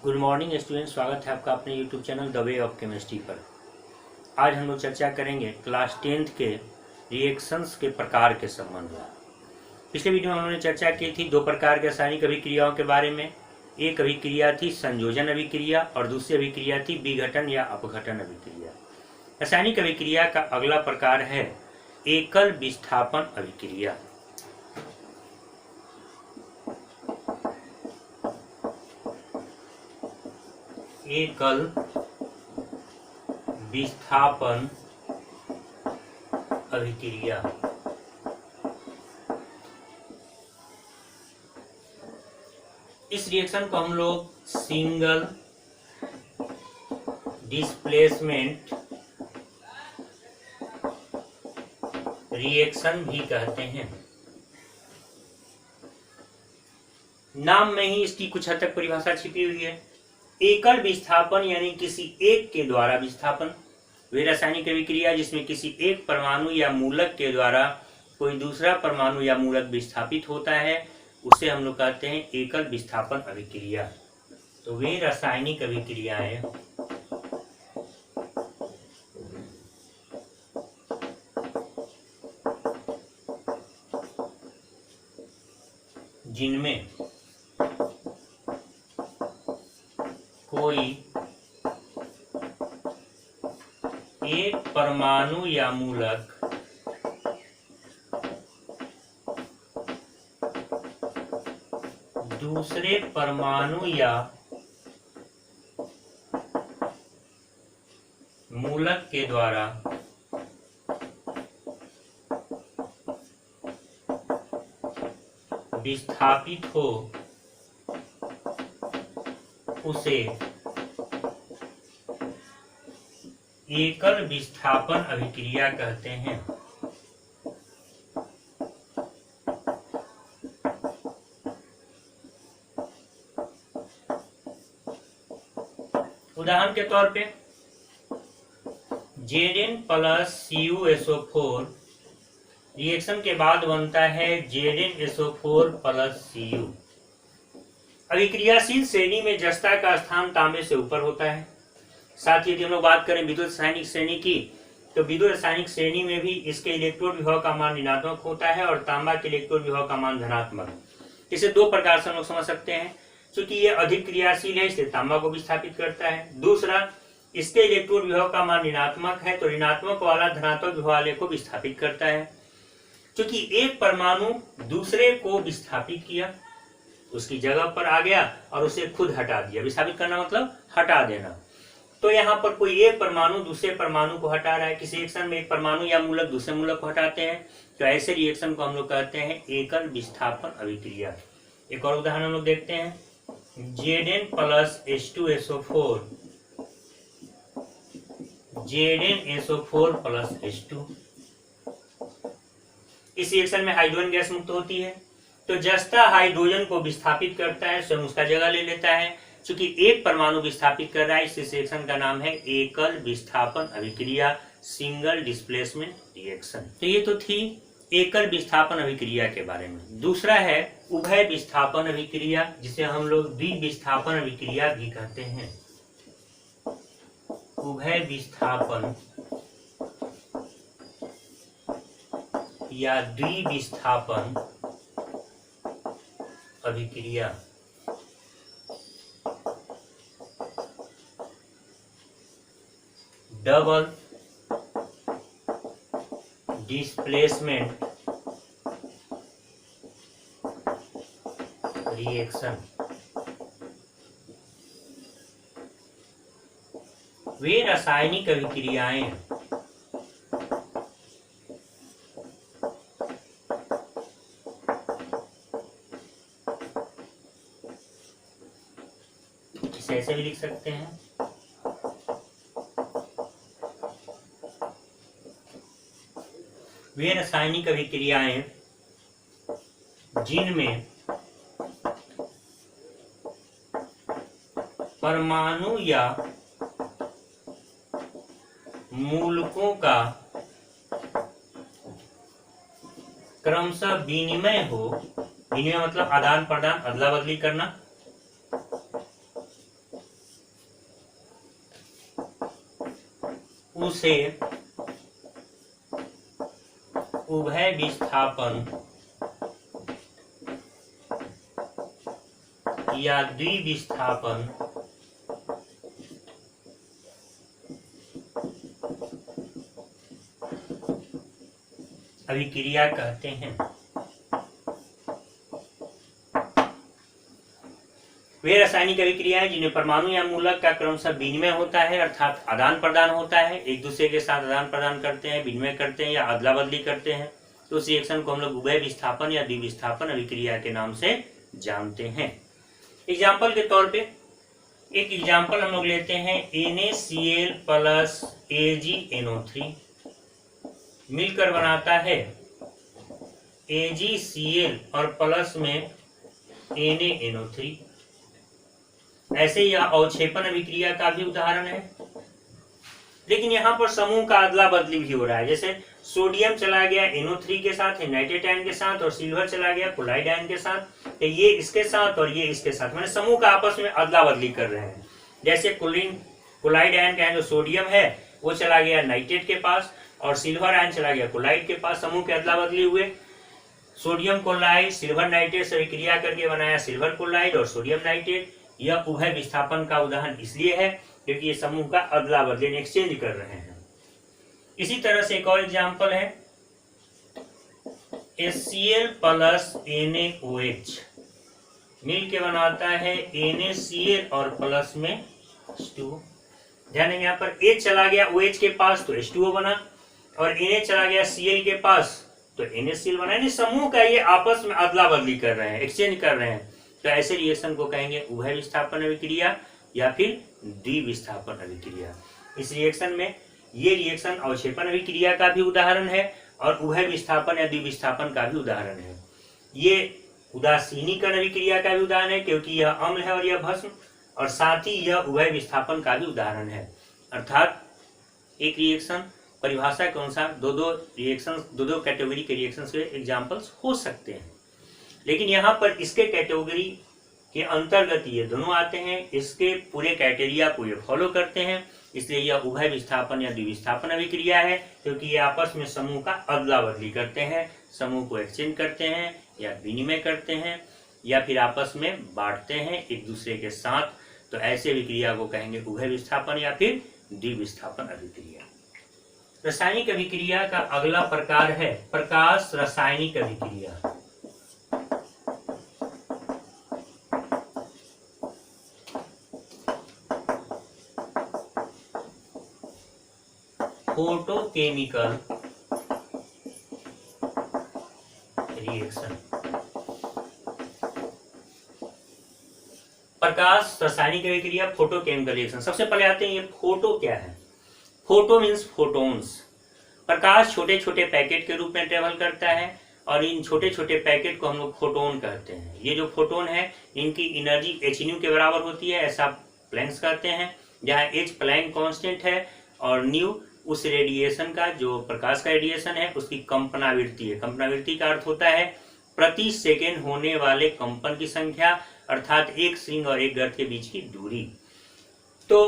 Good morning student, स्वागत है आपका अपने YouTube channel the way of chemistry पर। आज हम लोग चर्चा करेंगे क्लास 10th के रिएक्शंस के प्रकार के संबंध में। पिछले वीडियो में हमने चर्चा की थी दो प्रकार के रासायनिक अभिक्रियाओं के बारे में। एक अभिक्रिया थी संयोजन अभिक्रिया और दूसरी अभिक्रिया थी विघटन या अपघटन अभिक्रिया। रासायनिक अभिक्रिया का अगला प्रकार है एकल विस्थापन अभिक्रिया। एकल विस्थापन अभिक्रिया। इस रिएक्शन को हम लोग सिंगल डिस्प्लेसमेंट रिएक्शन भी कहते हैं। नाम में ही इसकी कुछ हद तक परिभाषा छिपी हुई है। एकल विस्थापन यानी किसी एक के द्वारा विस्थापन। वे रासायनिक अभिक्रिया जिसमें किसी एक परमाणु या मूलक के द्वारा कोई दूसरा परमाणु या मूलक विस्थापित होता है उसे हम लोग कहते हैं एकल विस्थापन अभिक्रिया। तो वे रासायनिक अभिक्रियाएं जिनमें कोई एक परमाणु या मूलक दूसरे परमाणु या मूलक के द्वारा विस्थापित हो उसे एकल विस्थापन अभिक्रिया कहते हैं। उदाहरण के तौर पे Zn प्लस CuSO4 रिएक्शन के बाद बनता है ZnSO4 प्लस Cu। अभिक्रियाशील श्रेणी में जस्ता का स्थान तांबे से ऊपर होता है। साथ ही यदि हम लोग बात करें विद्युत रासायनिक श्रेणी की, तो विद्युत रासायनिक श्रेणी में भी इसके इलेक्ट्रोड विभव का मान ऋणात्मक होता है और तांबा के इलेक्ट्रोड विभव का मान धनात्मक। इसे दो प्रकार से हम लोग समझ सकते हैं। चूंकि ये अधिक क्रियाशील है इसलिए तांबा को विस्थापित करता है। दूसरा, इसके इलेक्ट्रोड विभव का मान ऋणात्मक है तो ऋणात्मक वाला धनात्मक विभव वाले को विस्थापित करता है। चूंकि एक परमाणु दूसरे को विस्थापित किया, उसकी जगह पर आ गया और उसे खुद हटा दिया। विस्थापित करना मतलब हटा देना। तो यहाँ पर कोई एक परमाणु दूसरे परमाणु को हटा रहा है। किसी रिएक्शन में एक परमाणु या मूलक दूसरे मूलक को हटाते हैं तो ऐसे रिएक्शन को हम लोग कहते हैं एकल विस्थापन अभिक्रिया। एक और उदाहरण हम लोग देखते हैं Zn plus H2SO4 ZnSO4 plus H2। इस रिएक्शन में हाइड्रोजन गैस मुक्त होती है तो जस्ता हाइड्रोजन को विस्थापित करता है, स्वयं उसका जगह ले लेता है। चूंकि एक परमाणु विस्थापित कर रहा है, इस रिएक्शन का नाम है एकल विस्थापन अभिक्रिया, सिंगल डिस्प्लेसमेंट रिएक्शन। तो ये तो थी एकल विस्थापन अभिक्रिया के बारे में। दूसरा है उभय विस्थापन अभिक्रिया, जिसे हम लोग द्विविस्थापन अभिक्रिया भी कहते हैं। उभय विस्थापन या द्विविस्थापन अभिक्रिया। Double displacement reaction. वे रासायनिक अभिक्रियाएं इसे ऐसे भी लिख सकते हैं वे रासायनिक अभिक्रियाएं जिनमें परमाणु या मूलकों का क्रमशः विनिमय हो, विनिमय मतलब आदान प्रदान, अदला बदली करना, उसे उभय विस्थापन या द्विविस्थापन अभिक्रिया कहते हैं। वे रासायनिक अभिक्रियाएं जिन्हें परमाणु या मूलक का क्रमशः विनिमय होता है, अर्थात आदान प्रदान होता है, एक दूसरे के साथ आदान प्रदान करते हैं, विनिमय करते हैं या अदला बदली करते हैं, तो उस रिएक्शन को हम लोग उभय विस्थापन या द्विविस्थापन अभिक्रिया के नाम से जानते हैं। एग्जाम्पल के तौर पे एक एग्जाम्पल हम लोग लेते हैं, NaCl प्लस AgNO3 मिलकर बनाता है AgCl और प्लस में NaNO3। ऐसे यह अवक्षेपण अभिक्रिया का भी उदाहरण है। लेकिन यहाँ पर समूह का अदला बदली भी हो रहा है, जैसे सोडियम चला गया NO3 के साथ, नाइट्रेट आयन के साथ, और सिल्वर चला गया क्लोराइड आयन के साथ, तो ये इसके साथ और ये इसके साथ, मैंने समूह का आपस में अदला बदली कर रहे हैं। जैसे क्लोराइड आयन का जो सोडियम है वो चला गया नाइट्रेट के पास और सिल्वर आयन चला गया क्लोराइड के पास, समूह के अदला बदली हुए। सोडियम क्लोराइड सिल्वर नाइट्रेट से अभिक्रिया करके बनाया सिल्वर क्लोराइड और सोडियम नाइट्रेट। यह उभय विस्थापन का उदाहरण इसलिए है क्योंकि ये समूह का अदला बदली एक्सचेंज कर रहे हैं। इसी तरह से एक और एग्जाम्पल है, HCl प्लस NaOH मिल के बनाता है NaCl और प्लस में H2O। ध्यान देंगे यहाँ पर H चला गया OH के पास तो H2O बना, और Na चला गया Cl के पास तो NaCl बना। यानी समूह का ये आपस में अदला बदली कर रहे हैं, एक्सचेंज कर रहे हैं, तो ऐसे रिएक्शन को कहेंगे उभय विस्थापन अभिक्रिया या फिर द्विविस्थापन अभिक्रिया। इस रिएक्शन में ये रिएक्शन अवक्षेपण अभिक्रिया का भी उदाहरण है और उभय विस्थापन या द्विविस्थापन का भी उदाहरण है। ये उदासीनीकरण अभिक्रिया का भी उदाहरण है क्योंकि यह अम्ल है और यह भस्म, और साथ ही यह उभय विस्थापन का भी उदाहरण है। अर्थात एक रिएक्शन परिभाषा के अनुसार दो कैटेगरी के रिएक्शन के एग्जाम्पल्स हो सकते हैं, लेकिन यहाँ पर इसके कैटेगरी के अंतर्गत ये दोनों आते हैं, इसके पूरे क्राइटेरिया को ये फॉलो करते हैं, इसलिए यह उभय विस्थापन या द्विविस्थापन अभिक्रिया है क्योंकि ये आपस में समूह का अदला बदली करते हैं, समूह को एक्सचेंज करते हैं या विनिमय करते हैं या फिर आपस में बांटते हैं एक दूसरे के साथ, तो ऐसे अभिक्रिया को कहेंगे उभय विस्थापन या फिर द्विविस्थापन अभिक्रिया। रासायनिक अभिक्रिया का अगला प्रकार है प्रकाश रासायनिक अभिक्रिया। Photochemical reaction. प्रकाश रासायनिक अभिक्रिया फोटोकेमिकल रिएक्शन। सबसे पहले आते हैं ये फोटो क्या है। Photo means photons. प्रकाश छोटे छोटे पैकेट के रूप में ट्रेवल करता है और इन छोटे छोटे पैकेट को हम लोग फोटोन कहते हैं। ये जो फोटोन है इनकी एनर्जी hν के बराबर होती है, ऐसा प्लैंक्स कहते हैं, जहाँ h प्लैंक कांस्टेंट है और न्यू उस रेडिएशन का, जो प्रकाश का रेडिएशन है उसकी कंपनावृत्ति है। कंपनावृत्ति का अर्थ होता है प्रति सेकेंड होने वाले कंपन की संख्या, अर्थात एक स्ट्रिंग और एक गर्त के बीच की दूरी। तो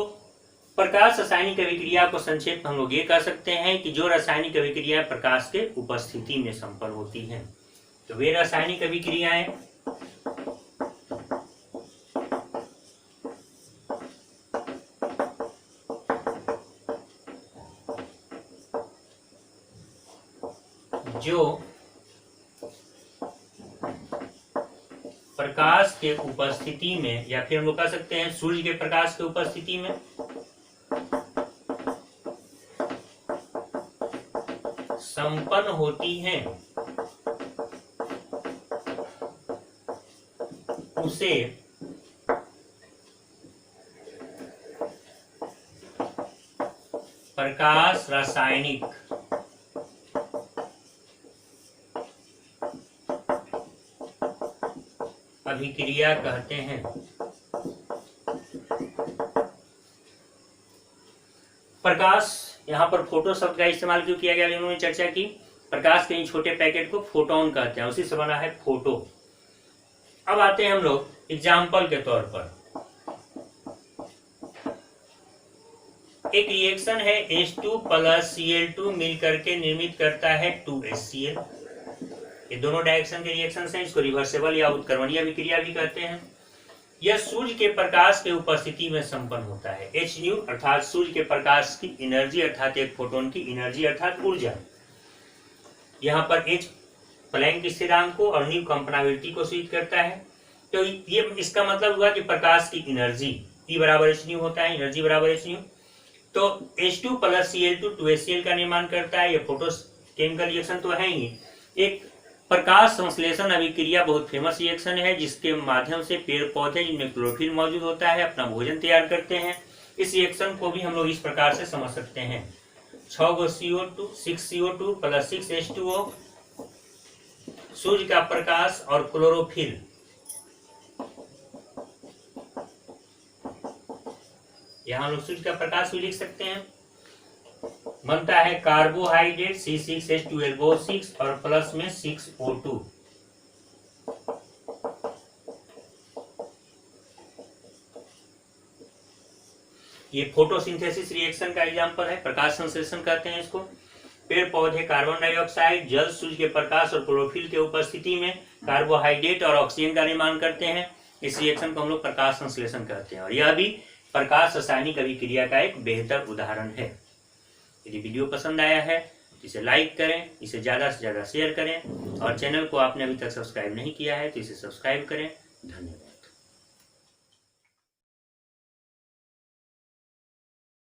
प्रकाश रासायनिक अभिक्रिया को संक्षेप में हम लोग ये कह सकते हैं कि जो रासायनिक अभिक्रियाएं प्रकाश के उपस्थिति में संपन्न होती हैं, तो वे रासायनिक अभिक्रियाएं जो प्रकाश के उपस्थिति में, या फिर हम लोग कह सकते हैं सूर्य के प्रकाश के उपस्थिति में संपन्न होती हैं, उसे प्रकाश रासायनिक अभिक्रिया कहते हैं। प्रकाश, यहाँ पर फोटो शब्द का इस्तेमाल क्यों किया गया, इन्होंने चर्चा की। प्रकाश के इन छोटे पैकेट को फोटोन कहते हैं, उसी से बना है फोटो। अब आते हैं हम लोग एग्जाम्पल के तौर पर। एक रिएक्शन है H2 प्लस Cl2 मिल करके निर्मित करता है 2HCl। ये दोनों डायरेक्शन के रिएक्शन हैं, इसको रिवर्सेबल या उत्क्रमणीय अभिक्रिया भी कहते हैं। यह सूर्य के प्रकाश के उपस्थिति में संपन्न होता है। H न्यू अर्थात सूर्य के प्रकाश की एनर्जी अर्थात एक फोटोन की एनर्जी अर्थात ऊर्जा। यहाँ पर H प्लैंक स्थिरांक को और न्यू कंपनाबिलिटी को सूचित करता है। तो ये इसका मतलब हुआ कि प्रकाश की एनर्जी E बराबर H न्यू होता है, एनर्जी बराबर H न्यू। तो H2 प्लस Cl2 2HCl का निर्माण करता है। ये फोटो केमिकल रिएक्शन तो है ही। एक प्रकाश संश्लेषण अभिक्रिया बहुत फेमस रिएक्शन है, जिसके माध्यम से पेड़ पौधे जिनमें क्लोरोफिल मौजूद होता है अपना भोजन तैयार करते हैं। इस रिएक्शन को भी हम लोग इस प्रकार से समझ सकते हैं। 6 गो CO2 6 CO2 प्लस 6 H2O, सूर्य का प्रकाश और क्लोरोफिल। यहाँ लोग सूर्य का प्रकाश भी लिख सकते हैं। बनता है कार्बोहाइड्रेट C6H12O6 और प्लस में 6O2। ये फोटोसिंथेसिस रिएक्शन का एग्जांपल है, प्रकाश संश्लेषण कहते हैं इसको। पेड़ पौधे कार्बन डाइऑक्साइड, जल, सूर्य के प्रकाश और क्लोरोफिल के उपस्थिति में कार्बोहाइड्रेट और ऑक्सीजन का निर्माण करते हैं। इस रिएक्शन को हम लोग प्रकाश संश्लेषण कहते हैं और यह भी प्रकाश रासायनिक अभिक्रिया का एक बेहतर उदाहरण है। यदि वीडियो पसंद आया है तो इसे लाइक करें, इसे ज़्यादा से ज़्यादा शेयर करें और चैनल को आपने अभी तक सब्सक्राइब नहीं किया है तो इसे सब्सक्राइब करें। धन्यवाद।